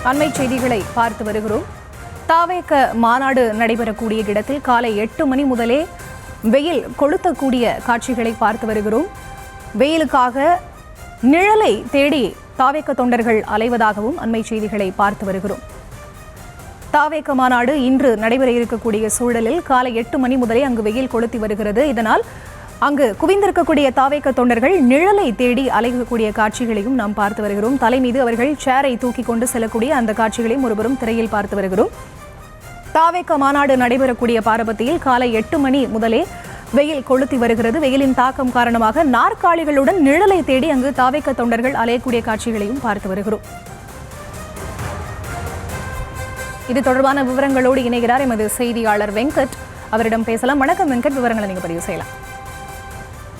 அண்மை செய்திகளை பார்த்து வருகிறோம். தாவேக மாநாடு நடைபெறக்கூடிய இடத்தில் காலை 8 மணி முதலே வெயில் கொளுத்தக்கூடிய காட்சிகளை பார்த்து வருகிறோம். வெயிலுக்காக நிழலை தேடி தாவேக தொண்டர்கள் அலைவதாகவும் அண்மை செய்திகளை பார்த்து வருகிறோம். தாவேக மாநாடு இன்று நடைபெற இருக்கக்கூடிய சூழலில் காலை 8 மணி முதலே அங்கு வெயில் கொளுத்தி வருகிறது. இதனால் அங்கு குவிந்திருக்கக்கூடிய தாவேக தொண்டர்கள் நிழலை தேடி அலையக்கூடிய காட்சிகளையும் நாம் பார்த்து வருகிறோம். தலை மீது அவர்கள் சேரை தூக்கி கொண்டு செல்லக்கூடிய அந்த காட்சிகளையும் ஒருபுறம் திரையில் பார்த்து வருகிறோம். தாவேக மாநாடு நடைபெறக்கூடிய பாரபத்தியில் காலை 8 மணி முதலே வெயில் கொளுத்தி வருகிறது. வெயிலின் தாக்கம் காரணமாக நாற்காலிகளுடன் நிழலை தேடி அங்கு தாவேக தொண்டர்கள் அலையக்கூடிய காட்சிகளையும் பார்த்து வருகிறோம். இது தொடர்பான விவரங்களோடு இணைகிறார் எமது செய்தியாளர் வெங்கட். அவரிடம் பேசலாம். வணக்கம் வெங்கட், விவரங்களை நீங்க பதிவு செய்யலாம்.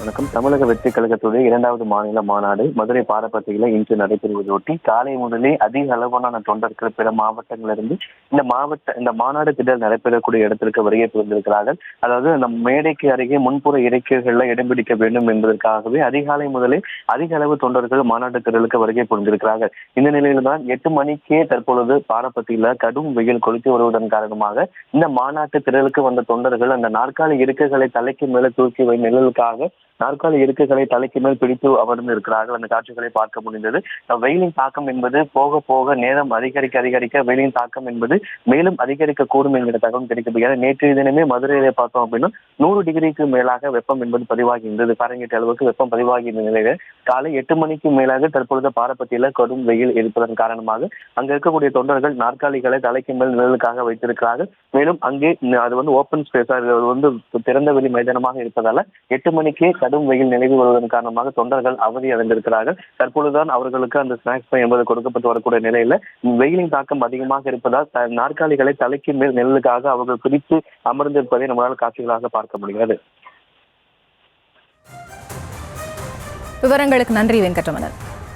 வணக்கம். தமிழக வெற்றி கழகத்துடைய 2வது மாநில மாநாடு மதுரை பாரபத்தியில இன்று நடைபெறுவதையொட்டி காலை முதலே அதிக அளவான தொண்டர்கள் பிற மாவட்டங்களிலிருந்து இந்த மாநாடு திடல் நடைபெறக்கூடிய இடத்திற்கு வருகை புரிந்திருக்கிறார்கள். அதாவது அந்த மேடைக்கு அருகே முன்புற இறக்கைகள்ல இடம் பிடிக்க வேண்டும் என்பதற்காகவே அதிகாலை முதலே அதிக அளவு தொண்டர்கள் மாநாட்டு திடலுக்கு வருகை புரிந்திருக்கிறார்கள். இந்த நிலையில்தான் 8 மணிக்கே தற்பொழுது பாரபத்தியில கடும் வெயில் கொளுத்தி வருவதன் காரணமாக இந்த மாநாட்டு திடலுக்கு வந்த தொண்டர்கள் அந்த நாற்காலி இருக்கைகளை தலைக்கு மேல தூக்கி நிழலுக்காக நாற்காலி இருக்கைகளை தலைக்கு மேல் பிடித்து அமர்ந்து இருக்கிறார்கள். அந்த காட்சிகளை பார்க்க முடிந்தது. வெயிலின் தாக்கம் என்பது போக போக நேரம் அதிகரிக்க வெயிலின் தாக்கம் என்பது மேலும் அதிகரிக்க கூடும் என்கிற தகவல் கிடைக்கப்படுகிறது. நேற்றைய தினமே மதுரையிலே பார்த்தோம் அப்படின்னா 100 டிகிரிக்கு மேலாக வெப்பம் என்பது பதிவாகி இருந்தது. பாரங்கேட் அளவுக்கு வெப்பம் பதிவாகி இருந்த நிலையில காலை 8 மணிக்கு மேலாக தற்பொழுது பாரபத்தியில கடும் வெயில் இருப்பதன் காரணமாக அங்க இருக்கக்கூடிய தொண்டர்கள் நாற்காலிகளை தலைக்கு மேல் நிழலுக்காக வைத்திருக்கிறார்கள். மேலும் அங்கே அது ஓப்பன் ஸ்பேஸா திறந்த வெளி மைதானமாக இருப்பதால 8 மணிக்கே கடும் வெயில் நிலவி வருவதன் காரணமாக தொண்டர்கள் அவதி அடைந்திருக்கிறார்கள். தற்பொழுதுதான் அவர்களுக்கு அந்த ஸ்நாக்ஸ் என்பது கொடுக்கப்பட்டு வரக்கூடிய நிலையில வெயிலின் தாக்கம் அதிகமாக இருப்பதால் நாற்காலிகளை தலைக்கு மேல் நிழலுக்காக அவர்கள் பிரித்து அமர்ந்திருப்பதை நம்மளால் காட்சிகளாக பார்க்க முடிகிறது. விவரங்களுக்கு நன்றி வெங்கட்ரமணன்.